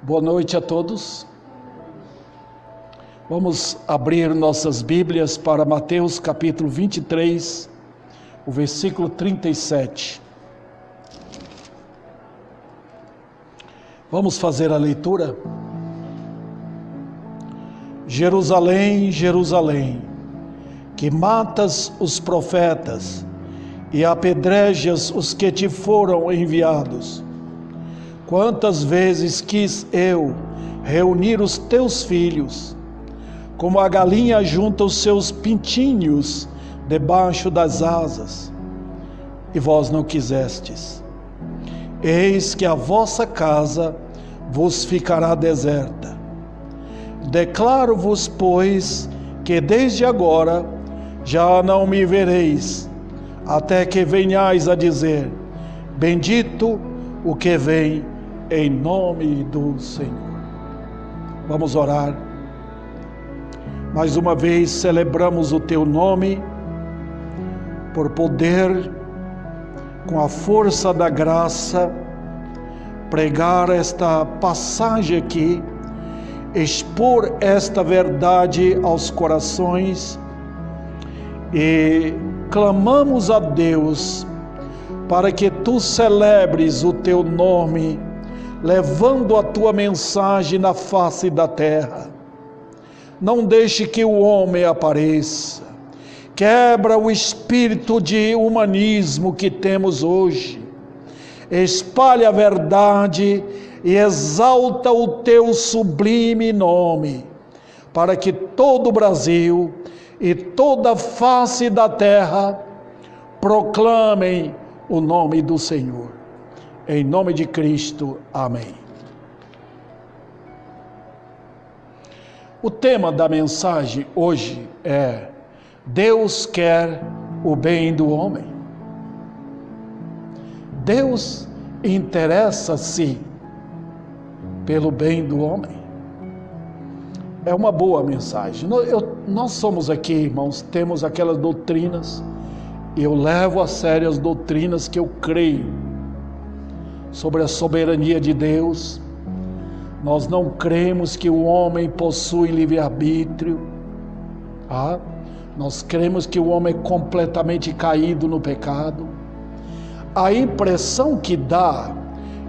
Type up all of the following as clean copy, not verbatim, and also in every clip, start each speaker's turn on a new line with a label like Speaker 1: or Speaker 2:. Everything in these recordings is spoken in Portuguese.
Speaker 1: Boa noite a todos. Vamos abrir nossas Bíblias para Mateus capítulo 23, o versículo 37. Vamos fazer a leitura? Jerusalém, Jerusalém, que matas os profetas e apedrejas os que te foram enviados. Quantas vezes quis eu reunir os teus filhos, como a galinha junta os seus pintinhos debaixo das asas, e vós não quisestes. Eis que a vossa casa vos ficará deserta. Declaro-vos, pois, que desde agora já não me vereis, até que venhais a dizer: bendito o que vem em nome do Senhor. Vamos orar. Mais uma vez celebramos o teu nome, por poder, com a força da graça, pregar esta passagem aqui, expor esta verdade aos corações, e clamamos a Deus para que tu celebres o teu nome, levando a tua mensagem na face da terra. Não deixe que o homem apareça. Quebra o espírito de humanismo que temos hoje. Espalha a verdade e exalta o teu sublime nome, para que todo o Brasil e toda a face da terra proclamem o nome do Senhor. Em nome de Cristo, amém. O tema da mensagem hoje é: Deus quer o bem do homem. Deus interessa-se pelo bem do homem. É uma boa mensagem. Nós somos aqui, irmãos, temos aquelas doutrinas, e eu levo a sério as doutrinas que eu creio sobre a soberania de Deus. Nós não cremos que o homem possui livre-arbítrio. Nós cremos que o homem é completamente caído no pecado. A impressão que dá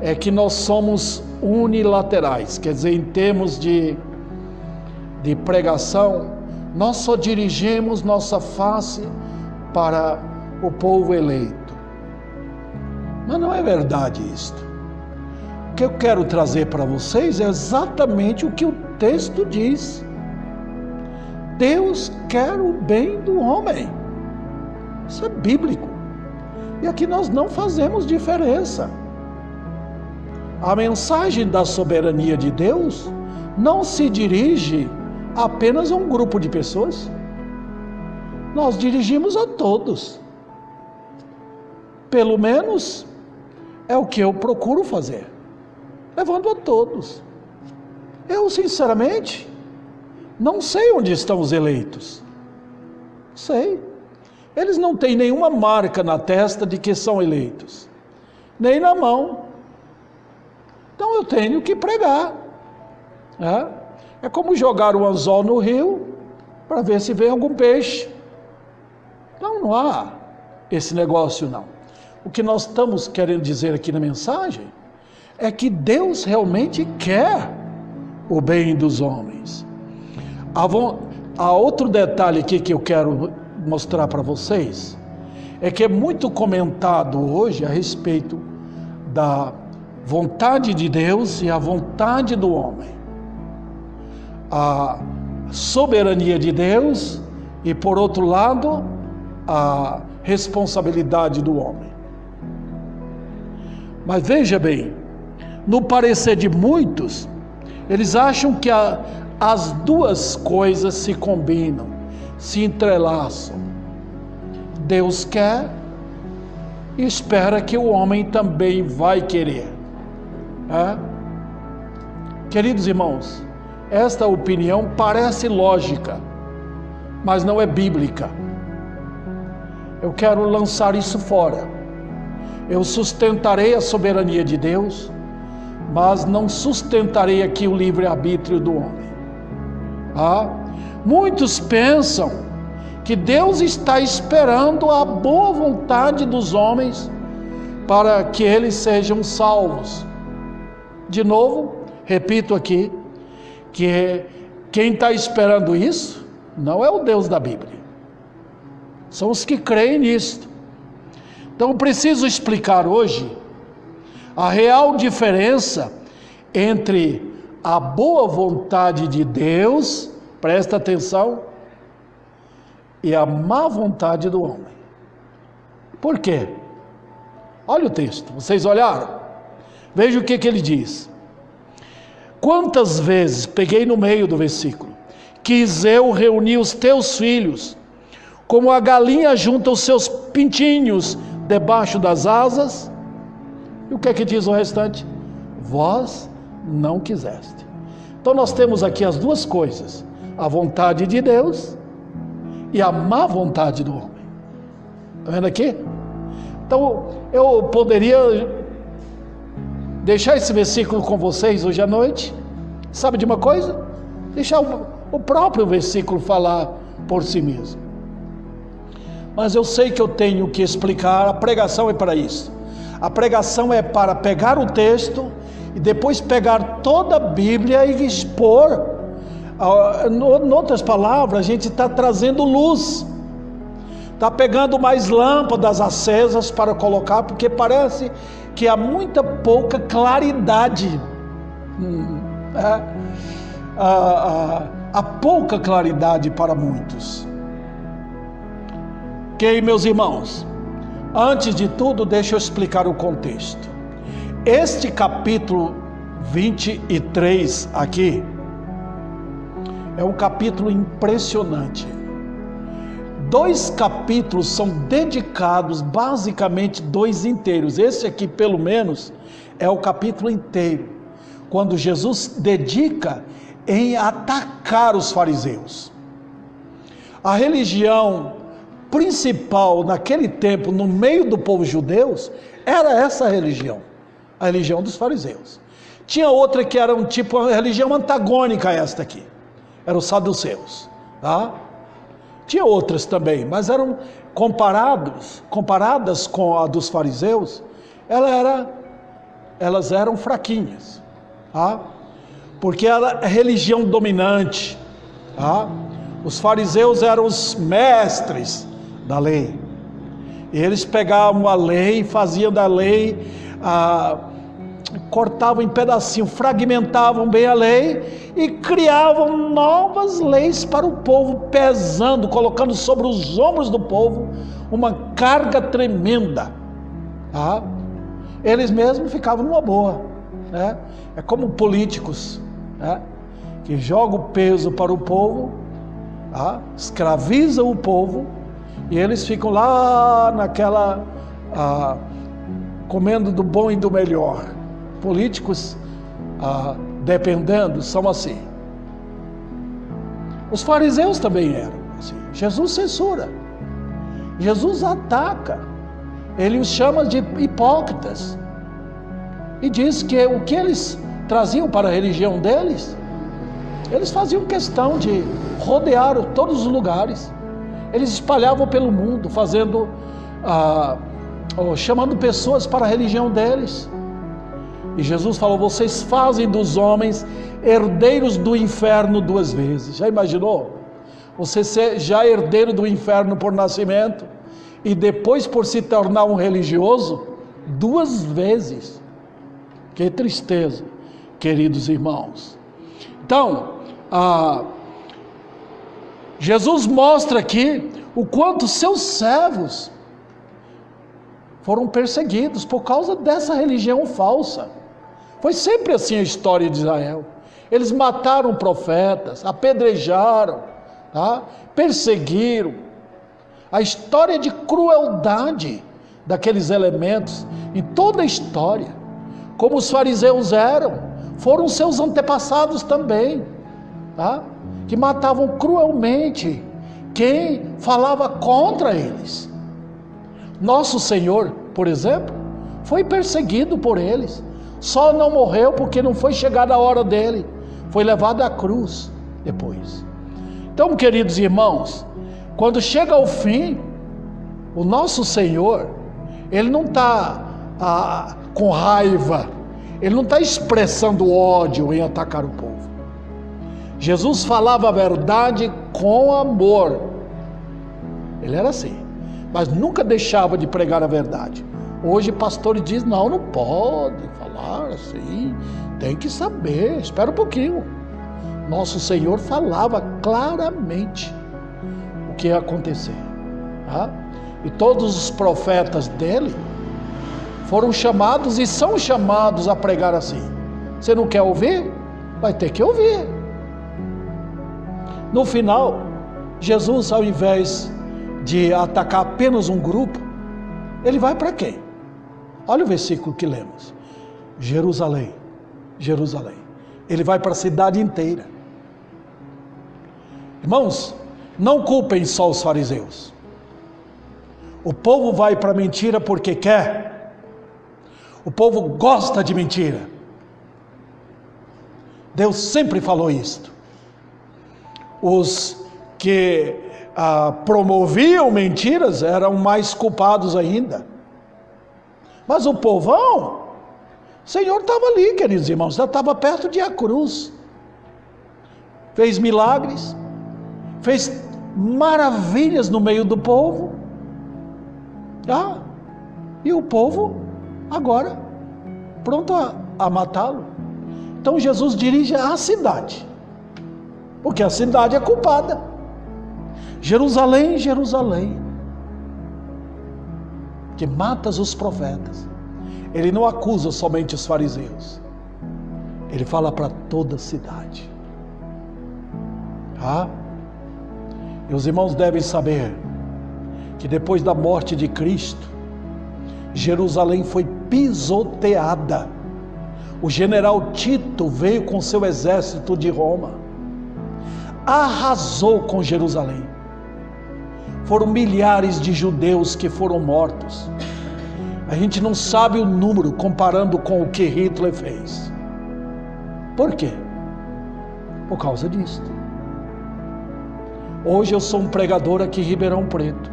Speaker 1: é que nós somos unilaterais, quer dizer, em termos de pregação, nós só dirigimos nossa face para o povo eleito. Mas não é verdade isto. O que eu quero trazer para vocês é exatamente o que o texto diz. Deus quer o bem do homem. Isso é bíblico. E aqui nós não fazemos diferença. A mensagem da soberania de Deus não se dirige apenas a um grupo de pessoas. Nós dirigimos a todos. Pelo menos é o que eu procuro fazer, levando a todos. Eu, sinceramente, não sei onde estão os eleitos. Sei. Eles não têm nenhuma marca na testa de que são eleitos, nem na mão. Então eu tenho que pregar. É como jogar um anzol no rio para ver se vem algum peixe. Então não há esse negócio não. O que nós estamos querendo dizer aqui na mensagem é que Deus realmente quer o bem dos homens. Há outro detalhe aqui que eu quero mostrar para vocês, é que é muito comentado hoje a respeito da vontade de Deus e a vontade do homem. A soberania de Deus e, por outro lado, a responsabilidade do homem. Mas veja bem, no parecer de muitos, eles acham que as duas coisas se combinam, se entrelaçam. Deus quer e espera que o homem também vai querer. Queridos irmãos, esta opinião parece lógica, mas não é bíblica. Eu quero lançar isso fora. Eu sustentarei a soberania de Deus, mas não sustentarei aqui o livre-arbítrio do homem. Muitos pensam que Deus está esperando a boa vontade dos homens para que eles sejam salvos. De novo, repito aqui, que quem está esperando isso não é o Deus da Bíblia, são os que creem nisto. Então preciso explicar hoje a real diferença entre a boa vontade de Deus, presta atenção, e a má vontade do homem. Por quê? Olha o texto, vocês olharam? Veja o que ele diz. Quantas vezes, peguei no meio do versículo, quis eu reunir os teus filhos, como a galinha junta os seus pintinhos debaixo das asas. E o que é que diz o restante? Vós não quiseste. Então nós temos aqui as duas coisas, a vontade de Deus e a má vontade do homem. Está vendo aqui? Então eu poderia deixar esse versículo com vocês hoje à noite. Sabe de uma coisa? Deixar o próprio versículo falar por si mesmo. Mas eu sei que eu tenho que explicar, a pregação é para isso. A pregação é para pegar o texto e depois pegar toda a Bíblia e expor. Em outras palavras, a gente está trazendo luz, está pegando mais lâmpadas acesas para colocar, porque parece que há muita pouca claridade. Há pouca claridade para muitos. Ok, meus irmãos, antes de tudo, deixa eu explicar o contexto. Este capítulo 23 aqui é um capítulo impressionante. 2 capítulos são dedicados, basicamente 2 inteiros. Esse aqui, pelo menos, é o capítulo inteiro, quando Jesus dedica em atacar os fariseus. A religião principal naquele tempo, no meio do povo judeu, era essa religião, a religião dos fariseus. Tinha outra que era uma religião antagônica a esta aqui, eram os saduceus, Tinha outras também, mas eram comparadas com a dos fariseus, elas eram fraquinhas, porque era a religião dominante. Os fariseus eram os mestres da lei, e eles pegavam a lei, faziam da lei, cortavam em pedacinhos, fragmentavam bem a lei e criavam novas leis para o povo, pesando, colocando sobre os ombros do povo uma carga tremenda. Eles mesmos ficavam numa boa, É como políticos, que jogam o peso para o povo, escravizam o povo, e eles ficam lá naquela, comendo do bom e do melhor. Políticos, dependendo, são assim. Os fariseus também eram assim. Jesus censura, Jesus ataca, ele os chama de hipócritas, e diz que o que eles traziam para a religião deles, eles faziam questão de rodear todos os lugares. Eles espalhavam pelo mundo, chamando pessoas para a religião deles. E Jesus falou: vocês fazem dos homens herdeiros do inferno 2 vezes. Já imaginou? Você ser já herdeiro do inferno por nascimento e depois por se tornar um religioso 2 vezes. Que tristeza, queridos irmãos. Então, Jesus mostra aqui o quanto seus servos foram perseguidos por causa dessa religião falsa. Foi sempre assim a história de Israel. Eles mataram profetas, apedrejaram, perseguiram. A história de crueldade daqueles elementos em toda a história, como os fariseus foram seus antepassados também, que matavam cruelmente quem falava contra eles. Nosso Senhor, por exemplo, foi perseguido por eles. Só não morreu porque não foi chegada a hora dele. Foi levado à cruz depois. Então, queridos irmãos, quando chega ao fim, o nosso Senhor, Ele não está com raiva, Ele não está expressando ódio em atacar o povo. Jesus falava a verdade com amor. Ele era assim, mas nunca deixava de pregar a verdade. Hoje pastores dizem, não pode falar assim, tem que saber, espera um pouquinho. Nosso Senhor falava claramente o que ia acontecer. Tá? E todos os profetas dele foram chamados e são chamados a pregar assim. Você não quer ouvir? Vai ter que ouvir. No final, Jesus, ao invés de atacar apenas um grupo, ele vai para quem? Olha o versículo que lemos. Jerusalém, Jerusalém. Ele vai para a cidade inteira. Irmãos, não culpem só os fariseus. O povo vai para a mentira porque quer. O povo gosta de mentira. Deus sempre falou isto. Os que promoviam mentiras eram mais culpados ainda. Mas o povão, o Senhor estava ali, queridos irmãos, já estava perto de a cruz. Fez milagres, fez maravilhas no meio do povo. E o povo agora pronto a matá-lo. Então Jesus dirige a cidade, porque a cidade é culpada. Jerusalém, Jerusalém, que matas os profetas. Ele não acusa somente os fariseus, ele fala para toda a cidade. E os irmãos devem saber que depois da morte de Cristo, Jerusalém foi pisoteada. O general Tito veio com seu exército de Roma, arrasou com Jerusalém. Foram milhares de judeus que foram mortos. A gente não sabe o número comparando com o que Hitler fez. Por quê? Por causa disso. Hoje eu sou um pregador aqui em Ribeirão Preto.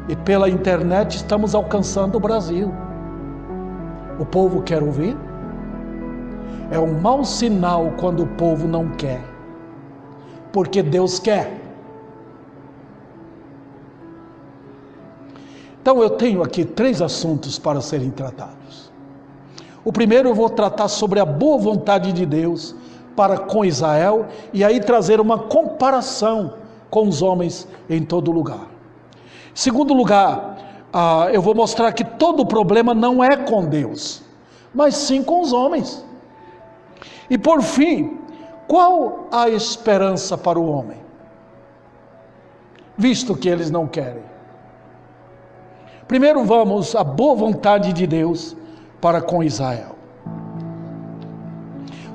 Speaker 1: E pela internet estamos alcançando o Brasil. O povo quer ouvir? É um mau sinal quando o povo não quer. Porque Deus quer. Então eu tenho aqui 3 assuntos para serem tratados. O primeiro eu vou tratar sobre a boa vontade de Deus para com Israel, e aí trazer uma comparação com os homens em todo lugar. Em segundo lugar, eu vou mostrar que todo o problema não é com Deus, mas sim com os homens. E por fim, qual a esperança para o homem? Visto que eles não querem. Primeiro vamos à boa vontade de Deus para com Israel.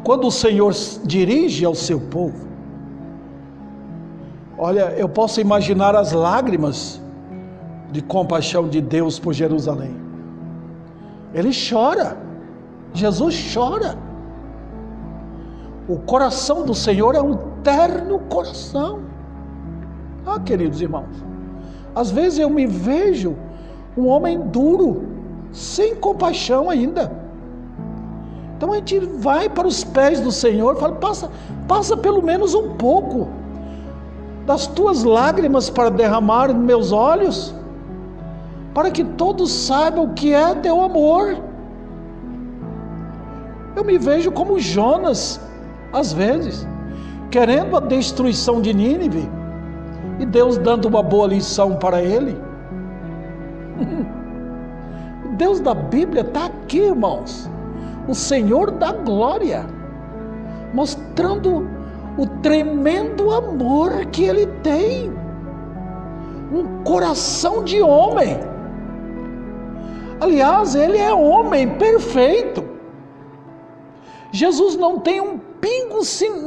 Speaker 1: Quando o Senhor dirige ao seu povo, olha, eu posso imaginar as lágrimas de compaixão de Deus por Jerusalém. Ele chora, Jesus chora. O coração do Senhor é um terno coração. Queridos irmãos, às vezes eu me vejo um homem duro, sem compaixão ainda. Então a gente vai para os pés do Senhor e fala, passa pelo menos um pouco das tuas lágrimas para derramar nos meus olhos, para que todos saibam o que é teu amor. Eu me vejo como Jonas, às vezes, querendo a destruição de Nínive, e Deus dando uma boa lição para ele. Deus da Bíblia está aqui, irmãos, o Senhor da glória, mostrando o tremendo amor que Ele tem, um coração de homem. Aliás, Ele é homem perfeito. Jesus não tem um pingo,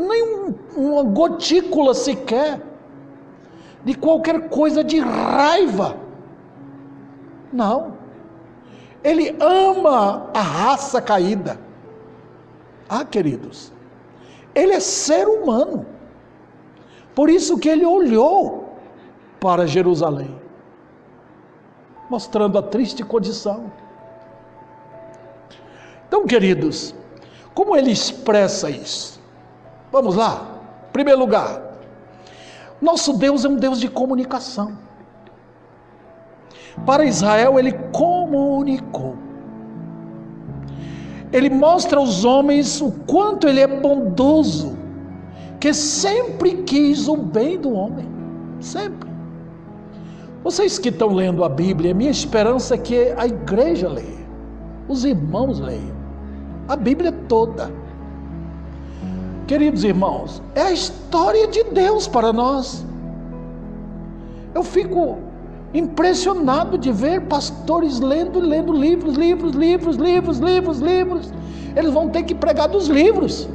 Speaker 1: nem uma gotícula sequer, de qualquer coisa de raiva. Não. Ele ama a raça caída. Queridos, ele é ser humano. Por isso que ele olhou para Jerusalém, mostrando a triste condição. Então, queridos, como ele expressa isso? Vamos lá. Em primeiro lugar, nosso Deus é um Deus de comunicação. Para Israel, ele comunicou. Ele mostra aos homens o quanto ele é bondoso, que sempre quis o bem do homem, sempre. Vocês que estão lendo a Bíblia, minha esperança é que a igreja leia, os irmãos leiam, a Bíblia toda. Queridos irmãos, é a história de Deus para nós. Eu fico impressionado de ver pastores lendo livros. Eles vão ter que pregar dos livros.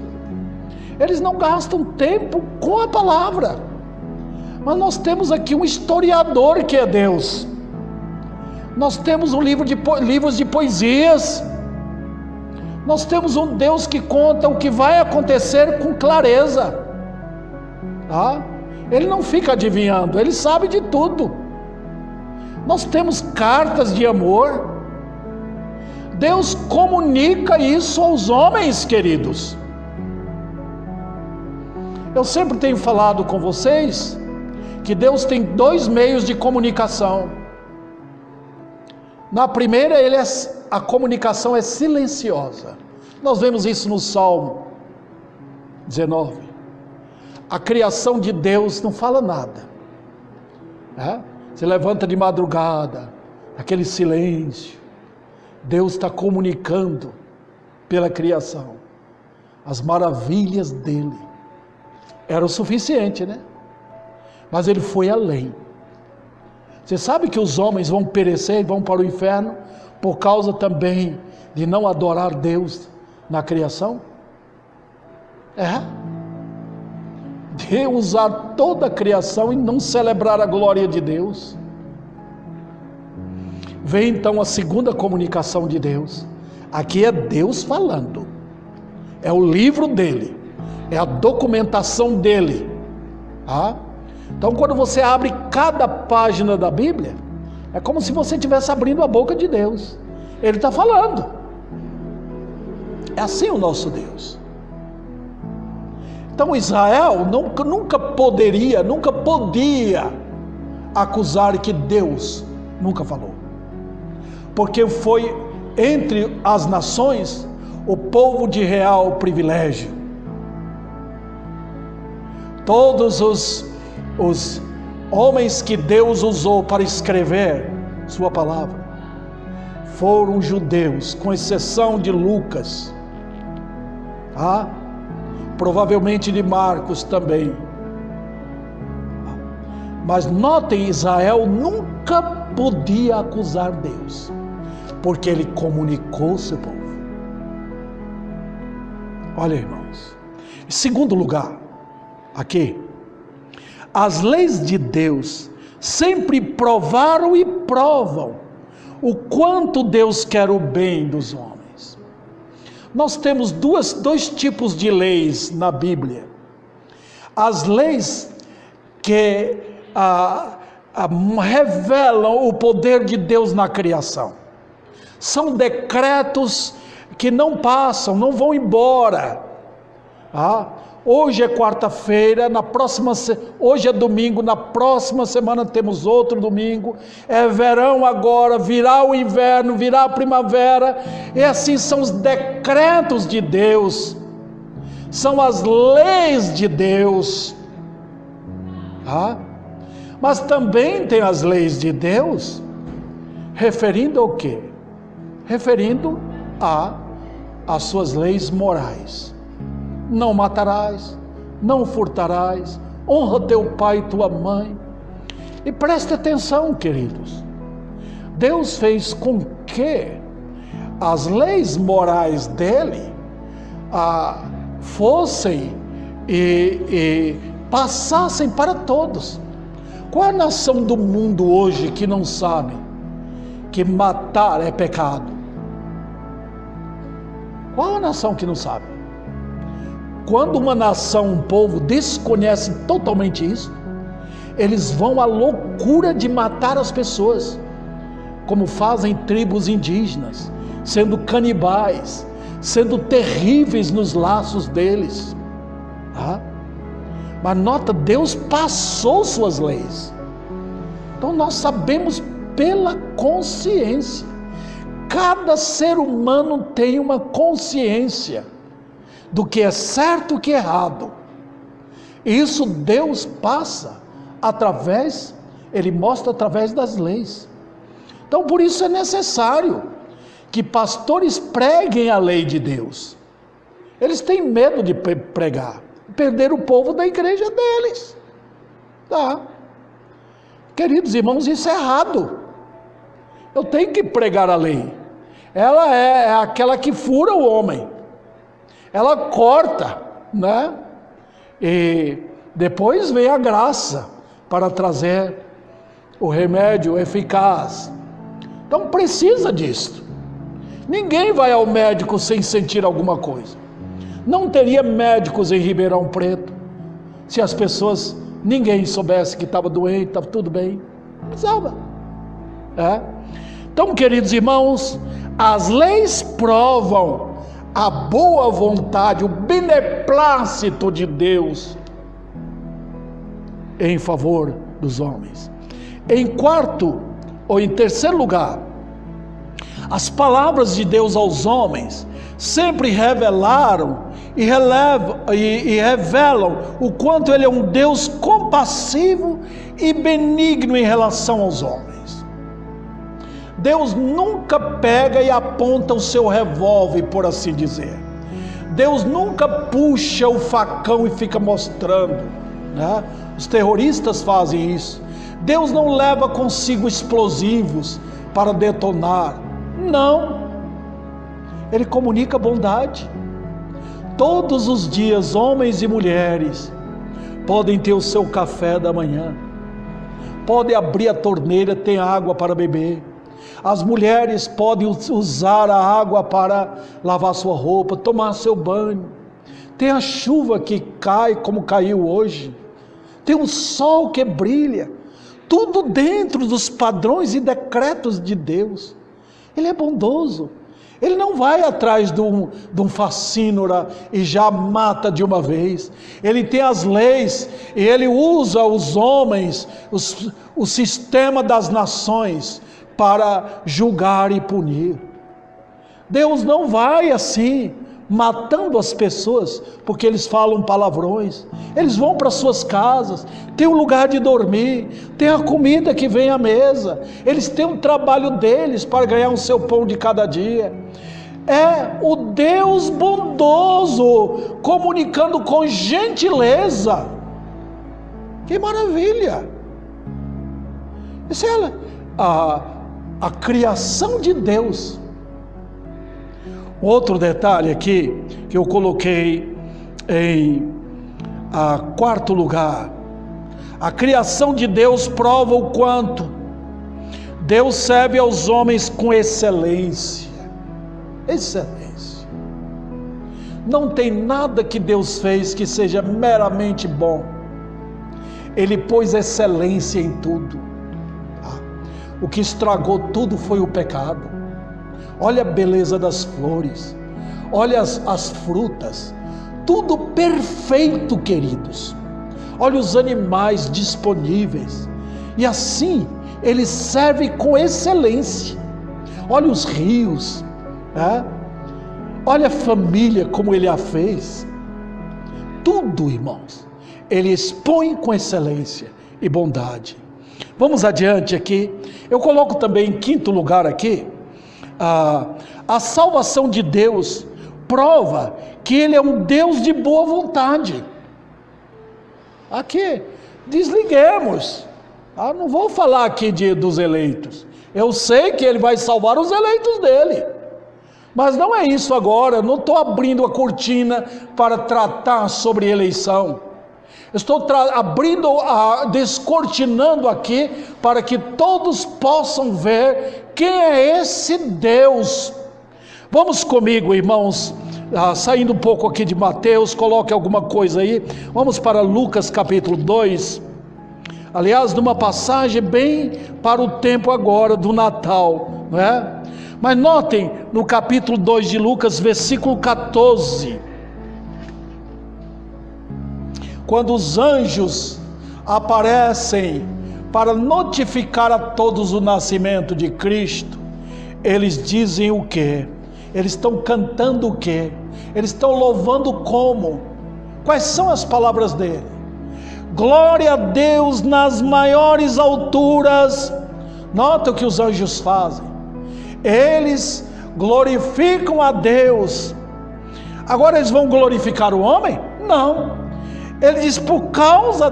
Speaker 1: Eles não gastam tempo com a palavra. Mas nós temos aqui um historiador que é Deus. Nós temos livros de poesias. Nós temos um Deus que conta o que vai acontecer com clareza. Ele não fica adivinhando, ele sabe de tudo. Nós temos cartas de amor. Deus comunica isso aos homens, queridos. Eu sempre tenho falado com vocês que Deus tem 2 meios de comunicação. Na primeira, a comunicação é silenciosa. Nós vemos isso no Salmo 19. A criação de Deus não fala nada. Você levanta de madrugada, aquele silêncio. Deus está comunicando pela criação as maravilhas dele. Era o suficiente, né? Mas ele foi além. Você sabe que os homens vão perecer e vão para o inferno por causa também de não adorar Deus na criação? De usar toda a criação e não celebrar a glória de Deus. Vem então a segunda comunicação de Deus. Aqui é Deus falando. É o livro dele. É a documentação dele. Então, quando você abre cada página da Bíblia, é como se você estivesse abrindo a boca de Deus. Ele está falando. É assim o nosso Deus. Então, Israel nunca podia acusar que Deus nunca falou. Porque foi entre as nações o povo de real privilégio. Todos os homens que Deus usou para escrever sua palavra foram judeus, com exceção de Lucas, provavelmente de Marcos também. Mas notem, Israel nunca podia acusar Deus, porque ele comunicou seu povo. Olha, irmãos, em segundo lugar, aqui, as leis de Deus sempre provaram e provam o quanto Deus quer o bem dos homens. Nós temos dois tipos de leis na Bíblia. As leis que revelam o poder de Deus na criação. São decretos que não passam, não vão embora. Hoje é quarta-feira, hoje é domingo, na próxima semana temos outro domingo, é verão agora, virá o inverno, virá a primavera, e assim são os decretos de Deus, são as leis de Deus, mas também tem as leis de Deus, referindo ao quê? Referindo às suas leis morais. Não matarás, não furtarás, honra teu pai e tua mãe. E preste atenção, queridos, Deus fez com que as leis morais dele fossem e passassem para todos. Qual é a nação do mundo hoje que não sabe que matar é pecado? Qual a nação que não sabe? Quando uma nação, um povo desconhece totalmente isso, eles vão à loucura de matar as pessoas, como fazem tribos indígenas, sendo canibais, sendo terríveis nos laços deles. Tá? Mas nota, Deus passou suas leis. Então nós sabemos pela consciência. Cada ser humano tem uma consciência do que é certo e o que é errado. Isso Deus passa através, Ele mostra através das leis. Então por isso é necessário que pastores preguem a lei de Deus. Eles têm medo de pregar, perder o povo da igreja deles. Tá? Queridos irmãos, isso é errado. Eu tenho que pregar a lei. Ela é aquela que fura o homem. Ela corta, né? E depois vem a graça para trazer o remédio eficaz. Então precisa disso. Ninguém vai ao médico sem sentir alguma coisa. Não teria médicos em Ribeirão Preto se as pessoas, ninguém soubesse que estava doente, estava tudo bem. Não precisava. Então, queridos irmãos, as leis provam a boa vontade, o beneplácito de Deus em favor dos homens. Em quarto ou em terceiro lugar, as palavras de Deus aos homens sempre revelaram e revelam o quanto Ele é um Deus compassivo e benigno em relação aos homens. Deus nunca pega e aponta o seu revólver, por assim dizer. Deus nunca puxa o facão e fica mostrando, né? Os terroristas fazem isso. Deus não leva consigo explosivos para detonar. Não. Ele comunica bondade. Todos os dias, homens e mulheres podem ter o seu café da manhã, podem abrir a torneira, tem água para beber. As mulheres podem usar a água para lavar sua roupa, tomar seu banho. Tem a chuva que cai como caiu hoje. Tem um sol que brilha. Tudo dentro dos padrões e decretos de Deus. Ele é bondoso. Ele não vai atrás de um facínora e já mata de uma vez. Ele tem as leis e ele usa os homens, o sistema das nações para julgar e punir. Deus não vai assim, matando as pessoas, porque eles falam palavrões. Eles vão para suas casas, tem um lugar de dormir, tem a comida que vem à mesa, eles têm um trabalho deles para ganhar o seu pão de cada dia. É o Deus bondoso, comunicando com gentileza. Que maravilha! Isso é a criação de Deus. Outro detalhe aqui, que eu coloquei em quarto lugar. A criação de Deus prova o quanto Deus serve aos homens com excelência. Excelência. Não tem nada que Deus fez que seja meramente bom. Ele pôs excelência em tudo. O que estragou tudo foi o pecado. Olha a beleza das flores, olha as frutas, tudo perfeito, queridos. Olha os animais disponíveis, e assim ele serve com excelência. Olha os rios, né? Olha a família como ele a fez. Tudo, irmãos, ele expõe com excelência e bondade. Vamos adiante aqui. Eu coloco também em quinto lugar aqui, a salvação de Deus prova que Ele é um Deus de boa vontade. Aqui, desliguemos. Não vou falar aqui dos eleitos. Eu sei que Ele vai salvar os eleitos dele. Mas não é isso agora. Eu não estou abrindo a cortina para tratar sobre eleição. Estou descortinando aqui para que todos possam ver quem é esse Deus. Vamos comigo, irmãos, saindo um pouco aqui de Mateus, coloque alguma coisa aí, vamos para Lucas capítulo 2, aliás, numa passagem bem para o tempo agora do Natal, não é? Mas notem no capítulo 2 de Lucas, versículo 14, quando os anjos aparecem para notificar a todos o nascimento de Cristo, eles dizem o quê? Eles estão cantando o quê? Eles estão louvando como? Quais são as palavras dele? Glória a Deus nas maiores alturas. Nota o que os anjos fazem. Eles glorificam a Deus. Agora eles vão glorificar o homem? Não. Ele diz, por causa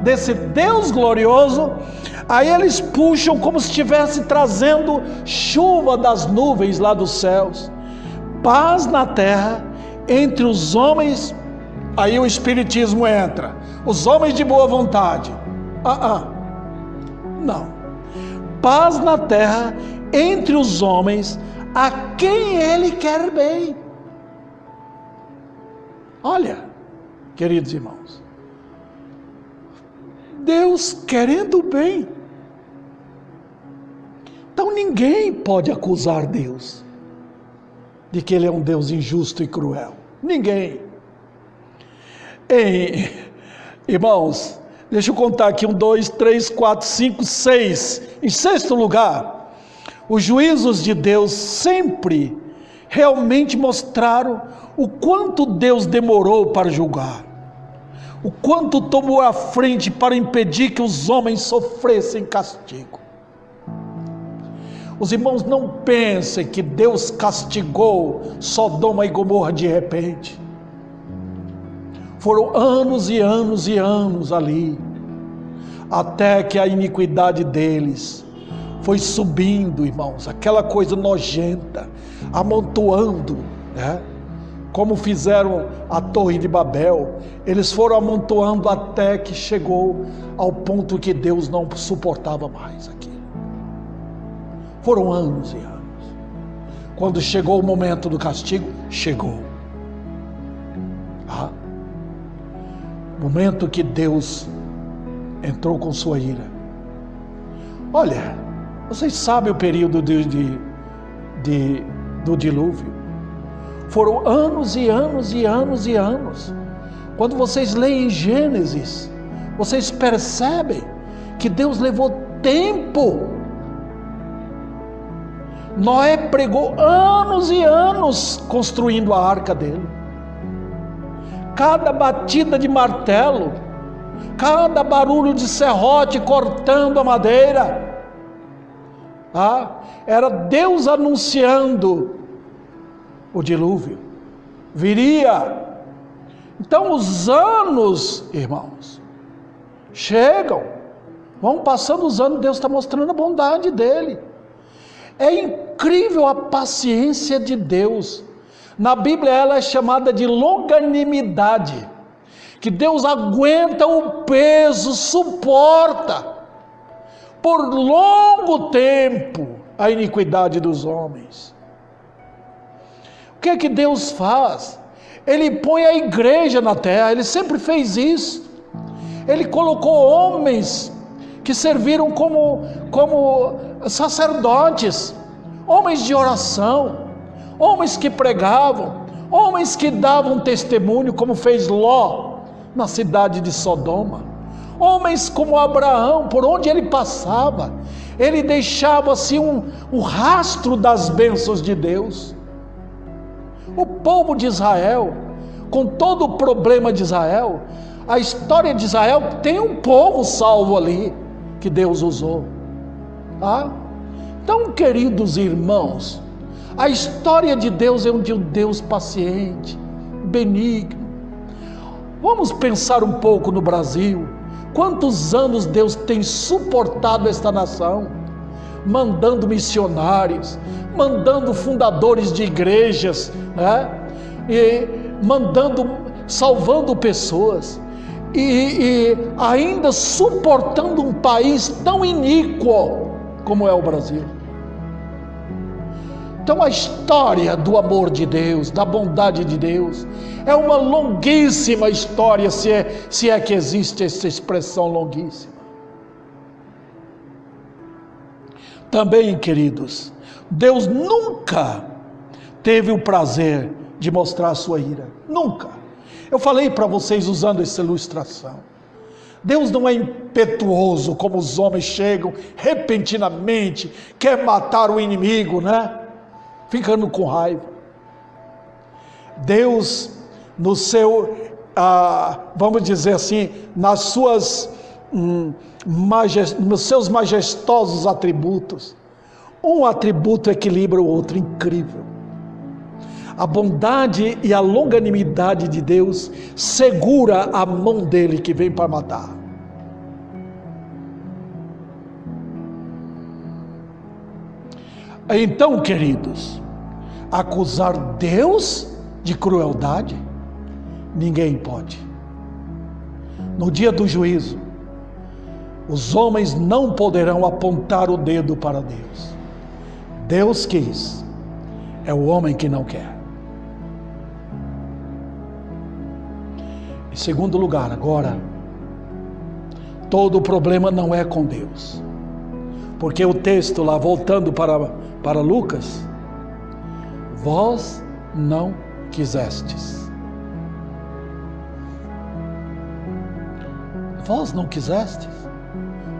Speaker 1: desse Deus glorioso, aí eles puxam como se estivesse trazendo chuva das nuvens lá dos céus, paz na terra entre os homens. Aí o espiritismo entra, os homens de boa vontade. Não, paz na terra entre os homens a quem ele quer bem. Olha, queridos irmãos, Deus querendo bem. Então ninguém pode acusar Deus de que Ele é um Deus injusto e cruel. Ninguém. Irmãos, deixa eu contar aqui, 1, 2, 3, 4, 5, 6. Em sexto lugar, os juízos de Deus sempre realmente mostraram o quanto Deus demorou para julgar, o quanto tomou a frente para impedir que os homens sofressem castigo. Os irmãos não pensem que Deus castigou Sodoma e Gomorra de repente. Foram anos e anos e anos ali, até que a iniquidade deles foi subindo, irmãos, aquela coisa nojenta, amontoando, né? Como fizeram a Torre de Babel, eles foram amontoando até que chegou ao ponto que Deus não suportava mais aquilo. Foram anos e anos. Quando chegou o momento do castigo, chegou. Momento que Deus entrou com sua ira. Olha, vocês sabem o período do dilúvio. Foram anos e anos e anos e anos. Quando vocês leem Gênesis, vocês percebem que Deus levou tempo. Noé pregou anos e anos construindo a arca dele. Cada batida de martelo, cada barulho de serrote cortando a madeira, era Deus anunciando o dilúvio viria. Então os anos, irmãos, chegam, vão passando os anos, Deus está mostrando a bondade dele. É incrível a paciência de Deus. Na Bíblia ela é chamada de longanimidade, que Deus aguenta o peso, suporta por longo tempo a iniquidade dos homens. O que é que Deus faz? Ele põe a igreja na terra, Ele sempre fez isso. Ele colocou homens que serviram como sacerdotes, homens de oração, homens que pregavam, homens que davam testemunho, como fez Ló na cidade de Sodoma, homens como Abraão, por onde ele passava, ele deixava assim um rastro das bênçãos de Deus. O povo de Israel, com todo o problema de Israel, a história de Israel tem um povo salvo ali, que Deus usou. Então, queridos irmãos, a história de Deus é de um Deus paciente, benigno. Vamos pensar um pouco no Brasil. Quantos anos Deus tem suportado esta nação, mandando missionários, mandando fundadores de igrejas, e salvando pessoas, e ainda suportando um país tão iníquo como é o Brasil. Então a história do amor de Deus, da bondade de Deus, é uma longuíssima história, se é que existe essa expressão longuíssima. Também, queridos, Deus nunca teve o prazer de mostrar a sua ira. Nunca. Eu falei para vocês usando essa ilustração. Deus não é impetuoso como os homens chegam repentinamente, quer matar o inimigo, né? Ficando com raiva. Deus, no seu, vamos dizer assim, nos seus majestosos atributos, um atributo equilibra o outro, incrível. A bondade e a longanimidade de Deus segura a mão dele que vem para matar. Então, queridos, acusar Deus de crueldade, ninguém pode. No dia do juízo, os homens não poderão apontar o dedo para Deus. Deus quis, é o homem que não quer. Em segundo lugar, agora, todo o problema não é com Deus. Porque o texto lá, voltando para Lucas, vós não quisestes. Vós não quisestes?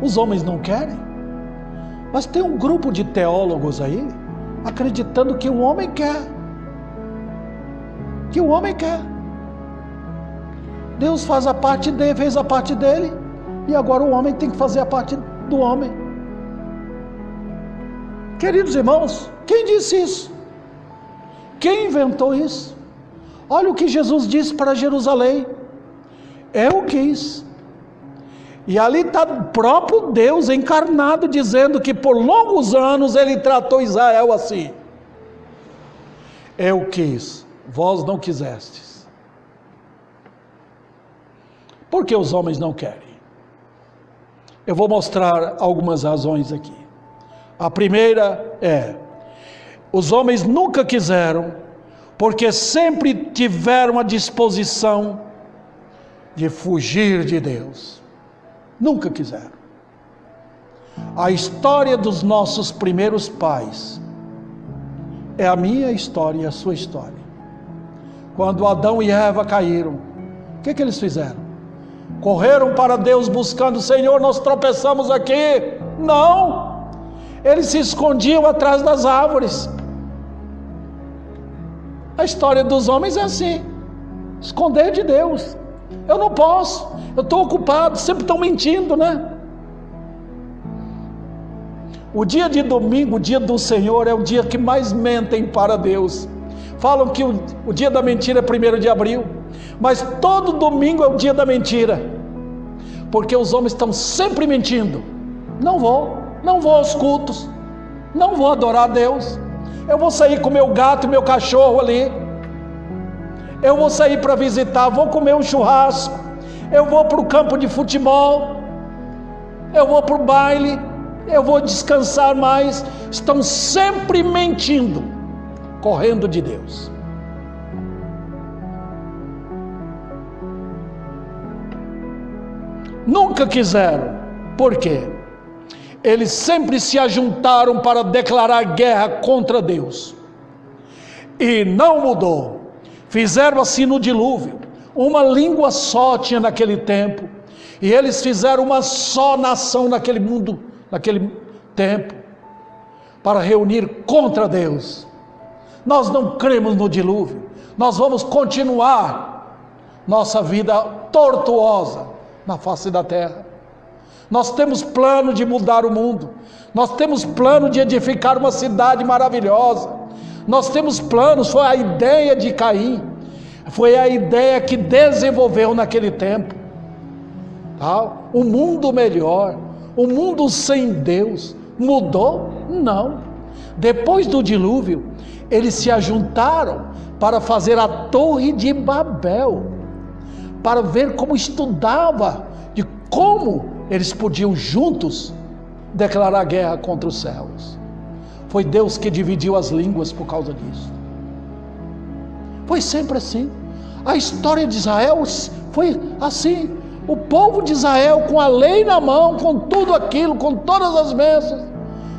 Speaker 1: Os homens não querem? Mas tem um grupo de teólogos aí, acreditando que o homem quer. Que o homem quer. Deus faz a parte dele, fez a parte dele, e agora o homem tem que fazer a parte do homem. Queridos irmãos, quem disse isso? Quem inventou isso? Olha o que Jesus disse para Jerusalém: eu quis. E ali está o próprio Deus encarnado dizendo que por longos anos ele tratou Israel assim. Eu quis, vós não quisestes. Por que os homens não querem? Eu vou mostrar algumas razões aqui. A primeira é: os homens nunca quiseram, porque sempre tiveram a disposição de fugir de Deus. Nunca quiseram. A história dos nossos primeiros pais é a minha história e a sua história. Quando Adão e Eva caíram, o que eles fizeram? Correram para Deus buscando: Senhor, nós tropeçamos aqui. Não! Eles se escondiam atrás das árvores. A história dos homens é assim: esconder de Deus. Eu não posso, eu estou ocupado, sempre estão mentindo, né? O dia de domingo, o dia do Senhor, é o dia que mais mentem para Deus. Falam que o dia da mentira é 1º de abril, mas todo domingo é o dia da mentira, porque os homens estão sempre mentindo. Não vou aos cultos, não vou adorar a Deus, eu vou sair com meu gato e meu cachorro ali, eu vou sair para visitar, vou comer um churrasco, eu vou para o campo de futebol, eu vou para o baile, eu vou descansar mais. Estão sempre mentindo, correndo de Deus. Nunca quiseram. Por quê? Eles sempre se ajuntaram para declarar guerra contra Deus. E não mudou. Fizeram assim no dilúvio. Uma língua só tinha naquele tempo. E eles fizeram uma só nação naquele mundo, naquele tempo, para reunir contra Deus. Nós não cremos no dilúvio. Nós vamos continuar nossa vida tortuosa na face da terra. Nós temos plano de mudar o mundo. Nós temos plano de edificar uma cidade maravilhosa. Nós temos planos. Foi a ideia de Caim, foi a ideia que desenvolveu naquele tempo, tá? Um mundo melhor, um mundo sem Deus. Mudou? Não. Depois do dilúvio, eles se ajuntaram para fazer a Torre de Babel, para ver como estudava, de como eles podiam juntos declarar guerra contra os céus. Foi Deus que dividiu as línguas por causa disso. Foi sempre assim. A história de Israel foi assim. O povo de Israel com a lei na mão, com tudo aquilo, com todas as bênçãos,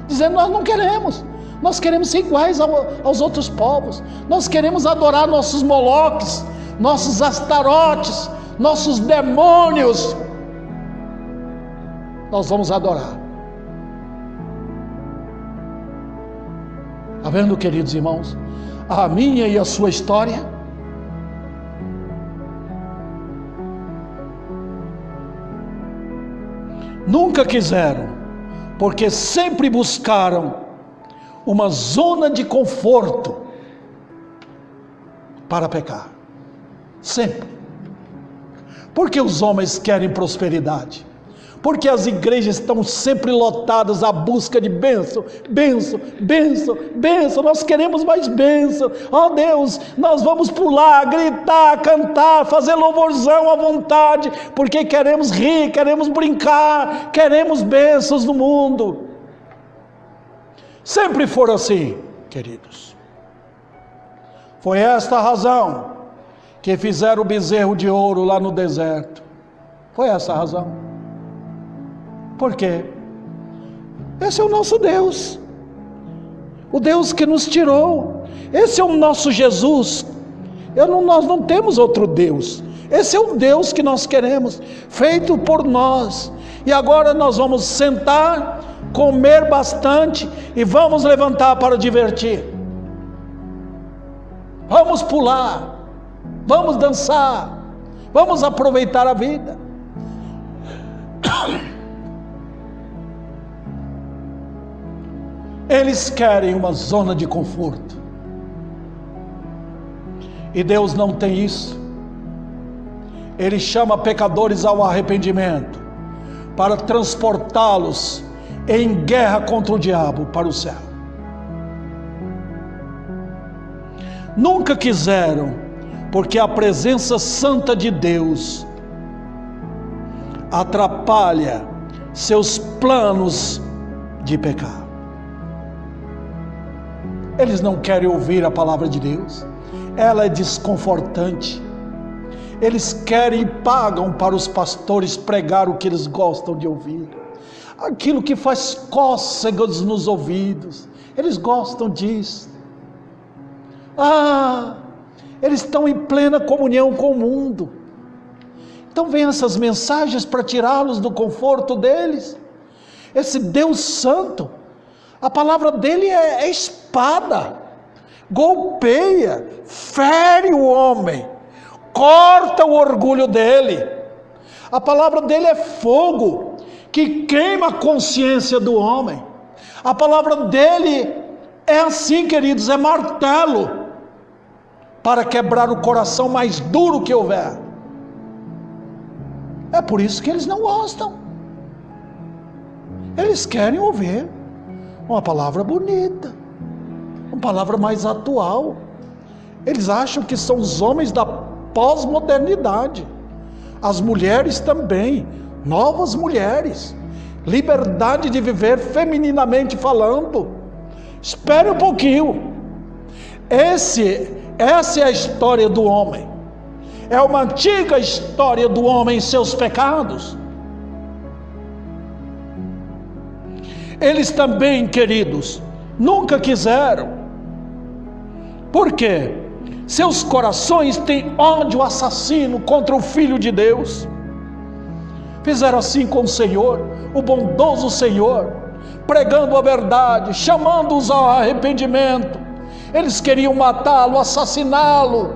Speaker 1: dizendo: nós não queremos. Nós queremos ser iguais aos outros povos. Nós queremos adorar nossos moloques, nossos astarotes, nossos demônios. Nós vamos adorar. Está vendo, queridos irmãos, a minha e a sua história? Nunca quiseram, porque sempre buscaram uma zona de conforto para pecar. Sempre. Porque os homens querem prosperidade. Porque as igrejas estão sempre lotadas à busca de bênção, bênção, bênção, bênção. Nós queremos mais bênção. Oh Deus, nós vamos pular, gritar, cantar, fazer louvorzão à vontade, porque queremos rir, queremos brincar, queremos bênçãos no mundo. Sempre foram assim, queridos. Foi esta a razão que fizeram o bezerro de ouro lá no deserto. Foi essa a razão. Por quê? Esse é o nosso Deus, o Deus que nos tirou. Esse é o nosso Jesus. Nós não temos outro Deus. Esse é o Deus que nós queremos, feito por nós. E agora nós vamos sentar, comer bastante e vamos levantar para divertir. Vamos pular, vamos dançar, vamos aproveitar a vida. Eles querem uma zona de conforto. E Deus não tem isso. Ele chama pecadores ao arrependimento, para transportá-los em guerra contra o diabo para o céu. Nunca quiseram, porque a presença santa de Deus atrapalha seus planos de pecar. Eles não querem ouvir a palavra de Deus, ela é desconfortante. Eles querem e pagam para os pastores pregar o que eles gostam de ouvir, aquilo que faz cócegas nos ouvidos. Eles gostam disso. Eles estão em plena comunhão com o mundo. Então vem essas mensagens para tirá-los do conforto deles. Esse Deus Santo, a palavra dele é espada, golpeia, fere o homem, corta o orgulho dele. A palavra dele é fogo, que queima a consciência do homem. A palavra dele é assim, queridos, é martelo, para quebrar o coração mais duro que houver. É por isso que eles não gostam. Eles querem ouvir uma palavra bonita, uma palavra mais atual. Eles acham que são os homens da pós-modernidade. As mulheres também, novas mulheres, liberdade de viver femininamente falando. Espere um pouquinho. Essa é a história do homem. É uma antiga história do homem e seus pecados. Eles também, queridos, nunca quiseram. Por quê? Seus corações têm ódio assassino contra o Filho de Deus. Fizeram assim com o Senhor, o bondoso Senhor, pregando a verdade, chamando-os ao arrependimento. Eles queriam matá-lo, assassiná-lo,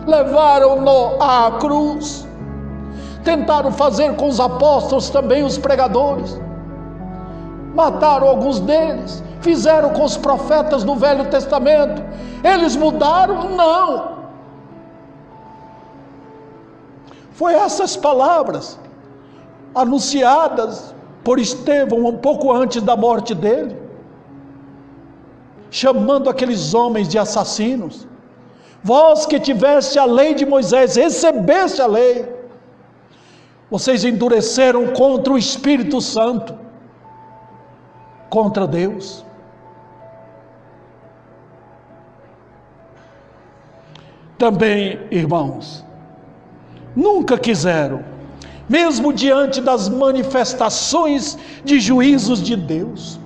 Speaker 1: levaram-no à cruz. Tentaram fazer com os apóstolos também, os pregadores. Mataram alguns deles, fizeram com os profetas do Velho Testamento. Eles mudaram? Não. Foi essas palavras anunciadas por Estevão um pouco antes da morte dele, chamando aqueles homens de assassinos. Vós que tiveste a lei de Moisés, recebeste a lei, vocês endureceram contra o Espírito Santo, contra Deus. também, irmãos, nunca quiseram, mesmo diante das manifestações de juízos de Deus.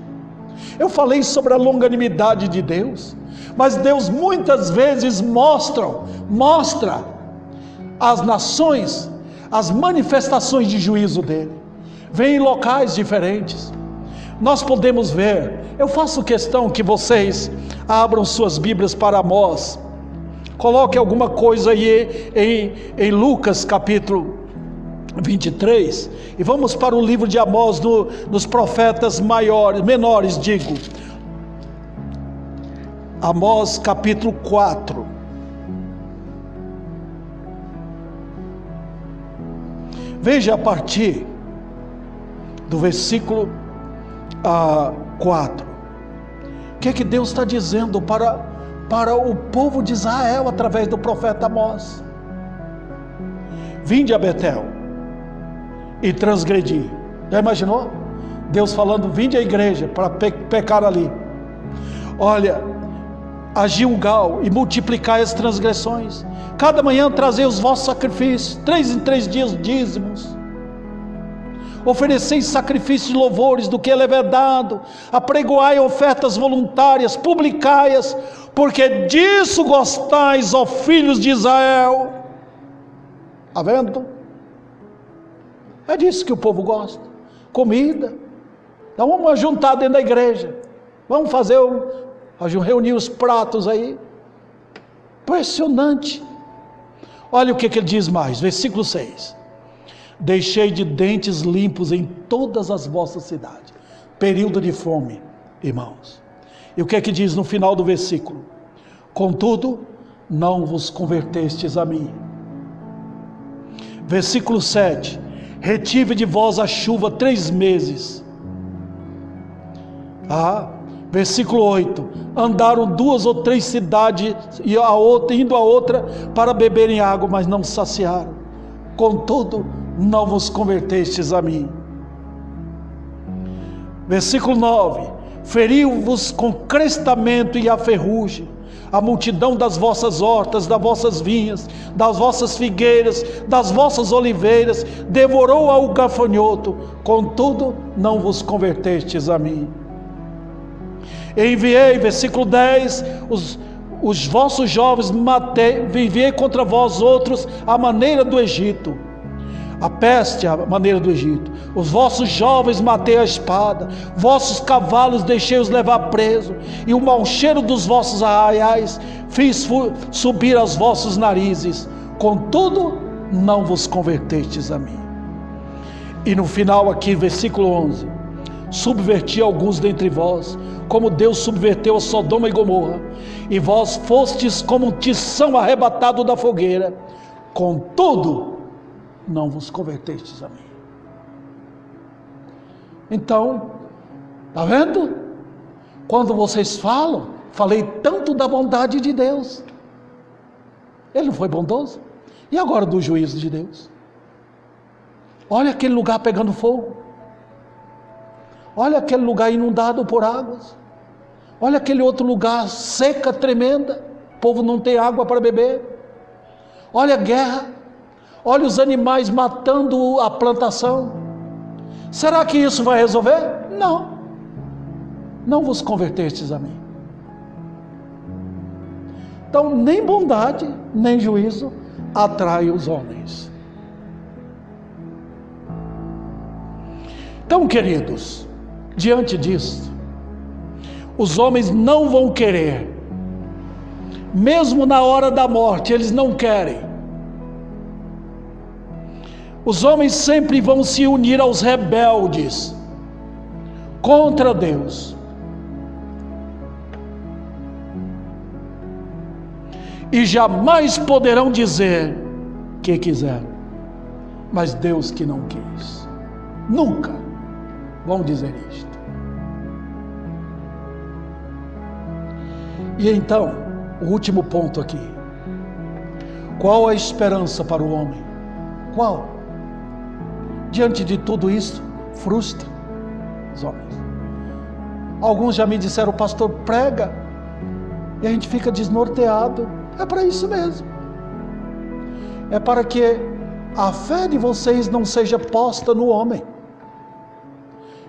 Speaker 1: Eu falei sobre a longanimidade de Deus, mas Deus muitas vezes mostra às nações as manifestações de juízo dele. Vem em locais diferentes. Nós podemos ver, eu faço questão que vocês abram suas Bíblias para Amós. Coloque alguma coisa aí em Lucas capítulo 23, e vamos para o livro de Amós, dos profetas menores, Amós capítulo 4. Veja a partir do versículo 4, o que Deus está dizendo para o povo de Israel através do profeta Amós. Vinde a Betel e transgredi. Já imaginou? Deus falando, vinde à igreja para pecar ali. Olha, a Gilgal, e multiplicai as transgressões. Cada manhã trazei os vossos sacrifícios, 3 em 3 dias dízimos. Ofereceis sacrifícios de louvores do que é levedado, apregoai ofertas voluntárias, publicai-as, porque disso gostais, ó filhos de Israel. Está vendo? É disso que o povo gosta, comida. Então vamos juntar dentro da igreja, vamos reunir os pratos aí. Impressionante. Olha o que ele diz mais, versículo 6. Deixei de dentes limpos em todas as vossas cidades. Período de fome, irmãos. E o que diz no final do versículo? Contudo, não vos convertestes a mim. Versículo 7. Retive de vós a chuva 3 meses. Versículo 8. Andaram 2 ou 3 cidades, indo a outra para beberem água, mas não saciaram. Contudo, não vos convertestes a mim. Versículo 9. Feriu-vos com crestamento e a ferrugem, a multidão das vossas hortas, das vossas vinhas, das vossas figueiras, das vossas oliveiras, devorou ao gafanhoto, contudo não vos convertestes a mim. Enviei, versículo 10, os vossos jovens enviei contra vós outros a maneira do Egito, a peste a maneira do Egito. Os vossos jovens matei a espada, vossos cavalos deixei-os levar preso, e o mau cheiro dos vossos arraiais fiz subir aos vossos narizes, contudo não vos convertestes a mim. E no final aqui, versículo 11, subverti alguns dentre vós, como Deus subverteu a Sodoma e Gomorra, e vós fostes como um tição arrebatado da fogueira, contudo não vos convertestes a mim. Então, está vendo? Quando vocês falei tanto da bondade de Deus, ele não foi bondoso? E agora do juízo de Deus? Olha aquele lugar pegando fogo, olha aquele lugar inundado por águas, olha aquele outro lugar seca tremenda, o povo não tem água para beber, olha a guerra, olha os animais matando a plantação. Será que isso vai resolver? Não. Não vos convertestes a mim. Então nem bondade, nem juízo atrai os homens. Então, queridos, diante disso, os homens não vão querer, mesmo na hora da morte, eles não querem. Os homens sempre vão se unir aos rebeldes contra Deus, e jamais poderão dizer que quiseram, mas Deus que não quis. Nunca vão dizer isto. E então, o último ponto aqui: qual a esperança para o homem? Qual? Diante de tudo isso, frustra os homens. Alguns já me disseram: o pastor prega e a gente fica desnorteado. É para isso mesmo. é para que a fé de vocês não seja posta no homem,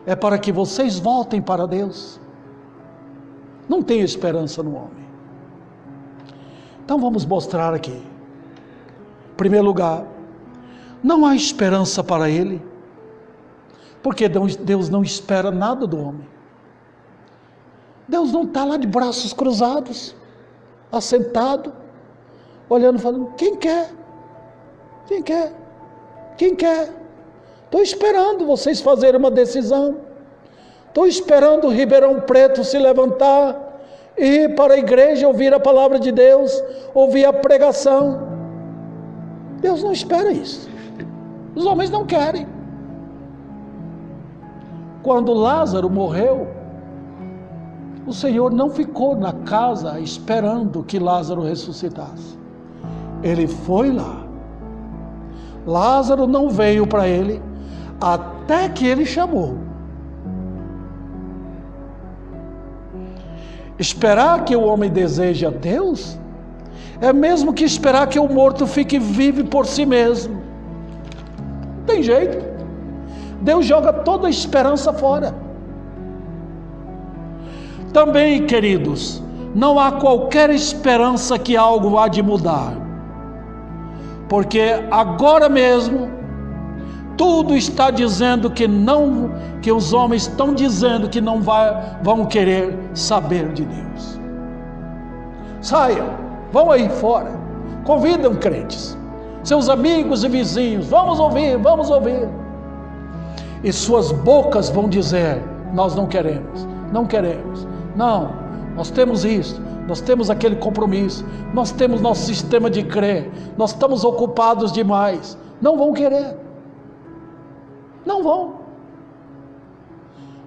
Speaker 1: é para que vocês voltem para Deus. Não tem esperança no homem. Então vamos mostrar aqui. Em primeiro lugar, não há esperança para ele, porque Deus não espera nada do homem. Deus não está lá de braços cruzados, assentado, olhando e falando: quem quer? Quem quer? Quem quer? Estou esperando vocês fazerem uma decisão. Estou esperando o Ribeirão Preto se levantar e ir para a igreja, ouvir a palavra de Deus, ouvir a pregação. Deus não espera isso. Os homens não querem. Quando Lázaro morreu, o Senhor não ficou na casa esperando que Lázaro ressuscitasse. Ele foi lá. Lázaro não veio para ele até que ele chamou. Esperar que o homem deseje a Deus é mesmo que esperar que o morto fique vivo por si mesmo. Não tem jeito. Deus joga toda a esperança fora. Também, queridos, não há qualquer esperança que algo há de mudar, porque agora mesmo tudo está dizendo que não, que os homens estão dizendo que não vão querer saber de Deus. Saiam, vão aí fora, convidam crentes, seus amigos e vizinhos: vamos ouvir, vamos ouvir. E suas bocas vão dizer: nós não queremos, não queremos. Não, nós temos isso, nós temos aquele compromisso, nós temos nosso sistema de crer, nós estamos ocupados demais. Não vão querer. Não vão.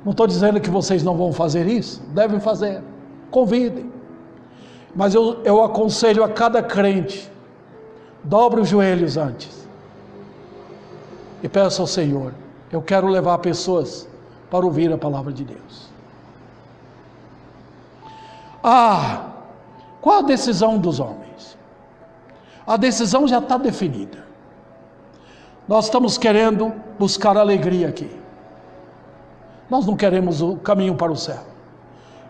Speaker 1: Não estou dizendo que vocês não vão fazer isso, devem fazer, convidem. Mas eu aconselho a cada crente: dobre os joelhos antes e peça ao Senhor: eu quero levar pessoas para ouvir a palavra de Deus. Qual a decisão dos homens? A decisão já está definida. Nós estamos querendo buscar alegria aqui. Nós não queremos o caminho para o céu.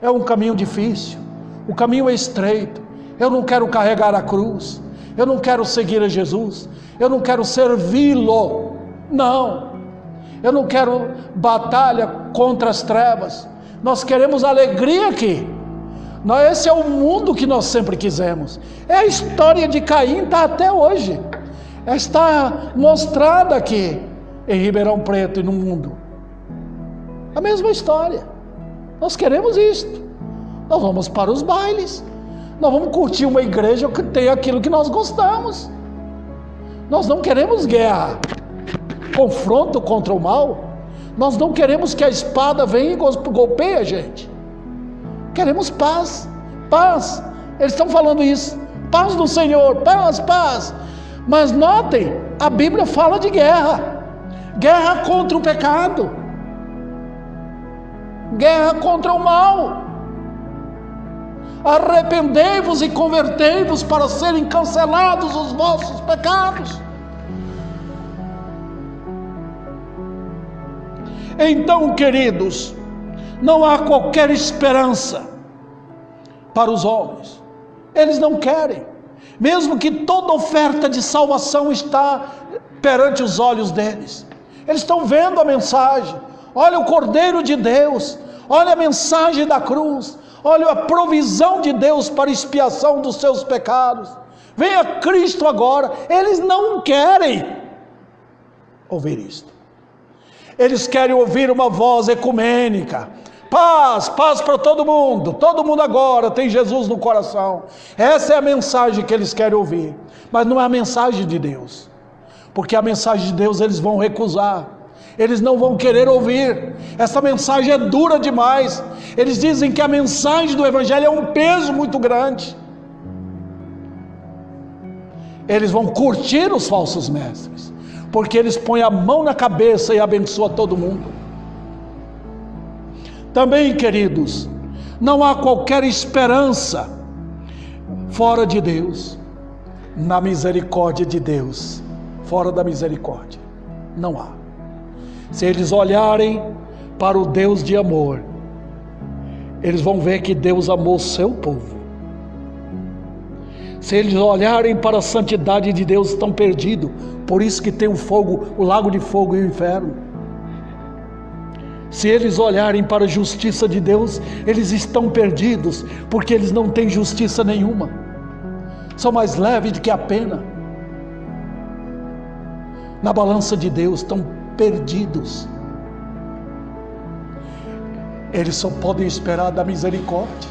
Speaker 1: É um caminho difícil, o caminho é estreito. Eu não quero carregar a cruz, eu não quero seguir a Jesus, eu não quero servi-lo. Não, eu não quero batalha contra as trevas. Nós queremos alegria aqui. Esse é o mundo que nós sempre quisemos. É a história de Caim, está até hoje. Está mostrada aqui em Ribeirão Preto e no mundo. A mesma história. Nós queremos isto. Nós vamos para os bailes. Nós vamos curtir uma igreja que tem aquilo que nós gostamos. Nós não queremos guerra, confronto contra o mal. Nós não queremos que a espada venha e golpeie a gente. Queremos paz, paz. Eles estão falando isso: paz do Senhor, paz, paz. Mas notem, a Bíblia fala de guerra, guerra contra o pecado, guerra contra o mal. Arrependei-vos e convertei-vos para serem cancelados os vossos pecados. Então, queridos, não há qualquer esperança para os homens. Eles não querem, mesmo que toda oferta de salvação está perante os olhos deles. Eles estão vendo a mensagem: olha o Cordeiro de Deus, olha a mensagem da cruz, olha a provisão de Deus para expiação dos seus pecados. Venha Cristo agora. Eles não querem ouvir isto. Eles querem ouvir uma voz ecumênica: paz, paz para todo mundo agora tem Jesus no coração. Essa é a mensagem que eles querem ouvir, mas não é a mensagem de Deus, porque a mensagem de Deus eles vão recusar, eles não vão querer ouvir. Essa mensagem é dura demais. Eles dizem que a mensagem do Evangelho é um peso muito grande. Eles vão curtir os falsos mestres, porque eles põem a mão na cabeça e abençoam todo mundo. Também, queridos, não há qualquer esperança fora de Deus. na misericórdia de Deus. Fora da misericórdia, não há. Se eles olharem para o Deus de amor, eles vão ver que Deus amou o seu povo. Se eles olharem para a santidade de Deus, estão perdidos. Por isso que tem o fogo, o lago de fogo e o inferno. Se eles olharem para a justiça de Deus, eles estão perdidos, porque eles não têm justiça nenhuma. São mais leves do que a pena. Na balança de Deus estão perdidos. Eles só podem esperar da misericórdia.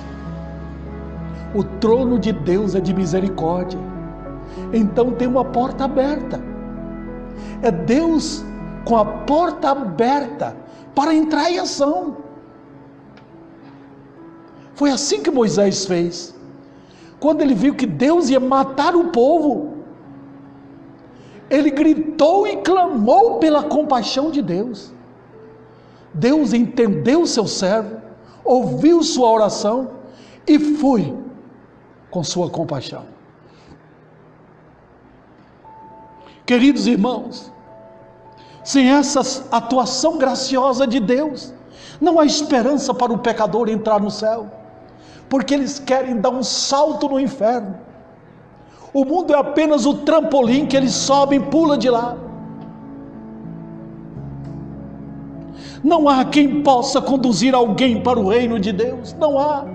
Speaker 1: O trono de Deus é de misericórdia. Então tem uma porta aberta. É Deus com a porta aberta para entrar em ação. Foi assim que Moisés fez. Quando ele viu que Deus ia matar o povo, ele gritou e clamou pela compaixão de Deus. Deus entendeu o seu servo, ouviu sua oração e foi com sua compaixão. Queridos irmãos, sem essa atuação graciosa de Deus, não há esperança para o pecador entrar no céu, porque eles querem dar um salto no inferno. O mundo é apenas o trampolim que eles sobem e pulam de lá. Não há quem possa conduzir alguém para o reino de Deus, não há.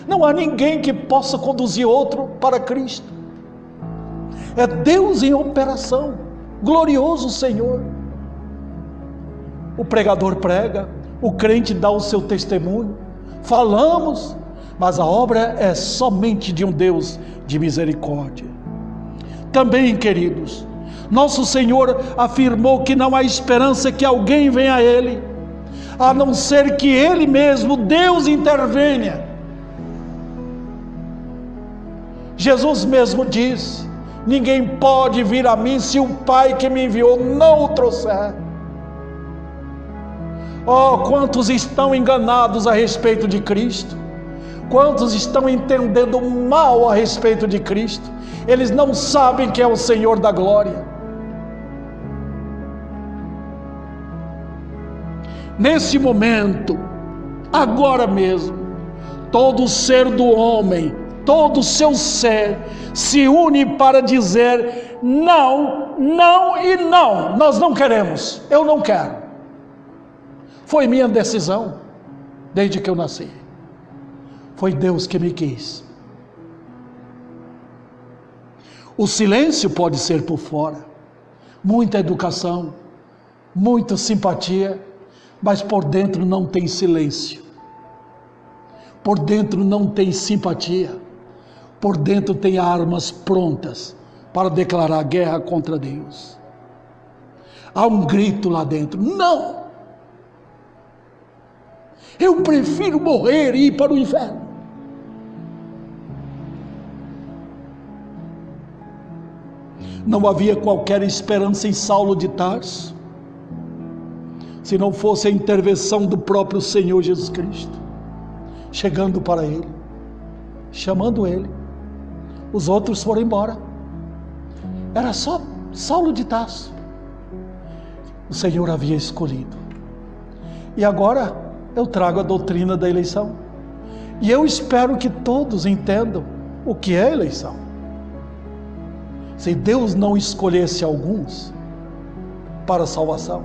Speaker 1: Não há ninguém que possa conduzir outro para Cristo. É Deus em operação, glorioso Senhor. O pregador prega, o crente dá o seu testemunho, falamos, mas a obra é somente de um Deus de misericórdia. Também, queridos, nosso Senhor afirmou que não há esperança que alguém venha a Ele, a não ser que Ele mesmo, Deus, intervenha. Jesus mesmo disse: ninguém pode vir a mim se o Pai que me enviou não o trouxer. Oh, quantos estão enganados a respeito de Cristo, quantos estão entendendo mal a respeito de Cristo, eles não sabem que é o Senhor da glória. Nesse momento, agora mesmo, todo o ser do homem, todo o seu ser, se une para dizer: não, não e não, nós não queremos, eu não quero. Foi minha decisão, desde que eu nasci. Foi Deus que me quis. O silêncio pode ser por fora, muita educação, muita simpatia, mas por dentro não tem silêncio, por dentro não tem simpatia, por dentro tem armas prontas para declarar guerra contra Deus. Há um grito lá dentro: não! Eu prefiro morrer e ir para o inferno. Não havia qualquer esperança em Saulo de Tarso, se não fosse a intervenção do próprio Senhor Jesus Cristo, chegando para ele, chamando ele. Os outros foram embora. Era só Saulo de Tarso. O Senhor havia escolhido. E agora eu trago a doutrina da eleição. E eu espero que todos entendam o que é eleição. Se Deus não escolhesse alguns para a salvação,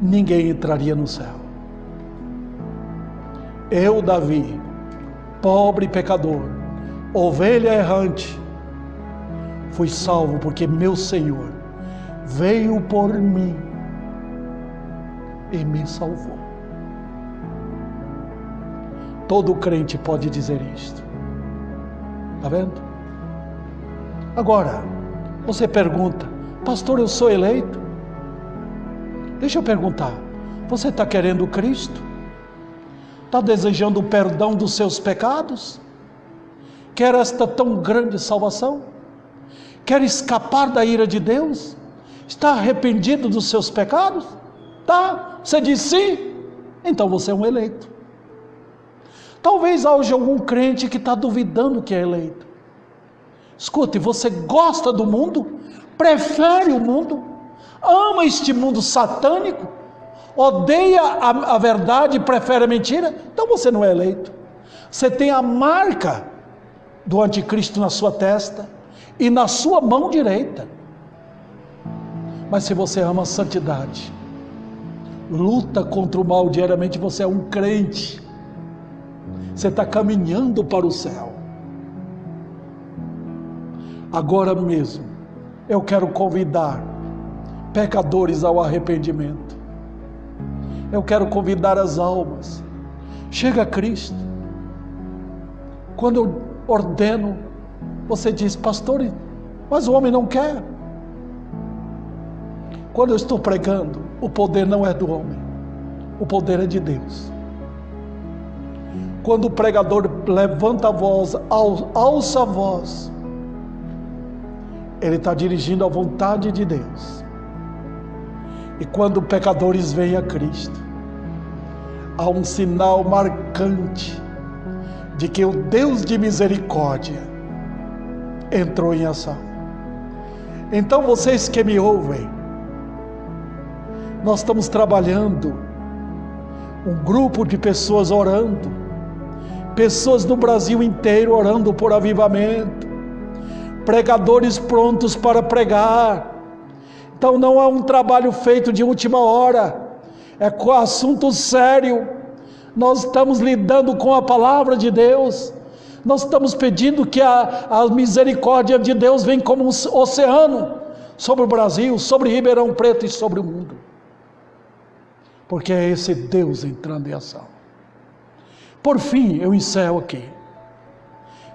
Speaker 1: ninguém entraria no céu. Eu, Davi, pobre pecador, ovelha errante, fui salvo porque meu Senhor veio por mim e me salvou. Todo crente pode dizer isto. Está vendo? Agora, você pergunta: pastor, eu sou eleito? Deixa eu perguntar, você está querendo Cristo? Está desejando o perdão dos seus pecados? Quer esta tão grande salvação? Quer escapar da ira de Deus? Está arrependido dos seus pecados? Tá? Você diz sim? Então você é um eleito. Talvez haja algum crente que está duvidando que é eleito. Escute, você gosta do mundo? Prefere o mundo? Ama este mundo satânico? Odeia a verdade e prefere a mentira? Então você não é eleito. Você tem a marca do anticristo na sua testa e na sua mão direita. Mas se você ama a santidade, luta contra o mal diariamente, você é um crente. Você está caminhando para o céu. Agora mesmo, eu quero convidar pecadores ao arrependimento. Eu quero convidar as almas. Chega a Cristo. Quando eu ordeno, você diz, pastor, mas o homem não quer. Quando eu estou pregando, o poder não é do homem, o poder é de Deus. Quando o pregador levanta a voz, alça a voz, ele está dirigindo a vontade de Deus. E quando pecadores vêm a Cristo, há um sinal marcante de que o Deus de misericórdia entrou em ação. Então vocês que me ouvem, nós estamos trabalhando, um grupo de pessoas orando, pessoas no Brasil inteiro orando por avivamento, pregadores prontos para pregar. Então não é um trabalho feito de última hora, é com assunto sério. Nós estamos lidando com a palavra de Deus, nós estamos pedindo que a misericórdia de Deus venha como um oceano sobre o Brasil, sobre Ribeirão Preto e sobre o mundo, porque é esse Deus entrando em ação. Por fim, eu encerro aqui,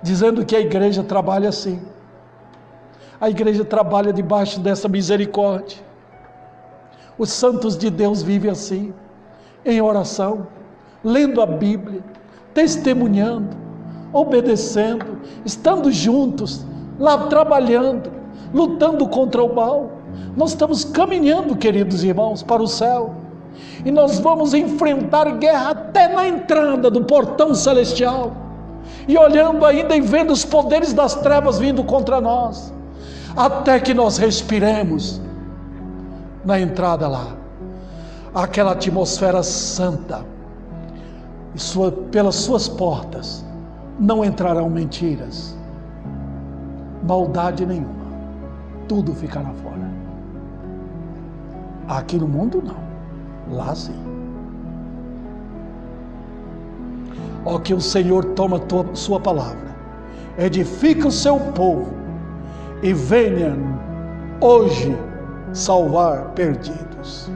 Speaker 1: dizendo que a igreja trabalha assim. A igreja trabalha debaixo dessa misericórdia. Os santos de Deus vivem assim, em oração, lendo a Bíblia, testemunhando, obedecendo, estando juntos, lá trabalhando, lutando contra o mal. Nós estamos caminhando, queridos irmãos, para o céu. E nós vamos enfrentar guerra até na entrada do portão celestial. E olhando ainda e vendo os poderes das trevas vindo contra nós. Até que nós respiremos na entrada lá. Aquela atmosfera santa. E pelas suas portas não entrarão mentiras. Maldade nenhuma. Tudo ficará fora. Aqui no mundo não. Lá sim. Ó, que o Senhor toma a sua palavra, edifica o seu povo e venha hoje salvar perdidos.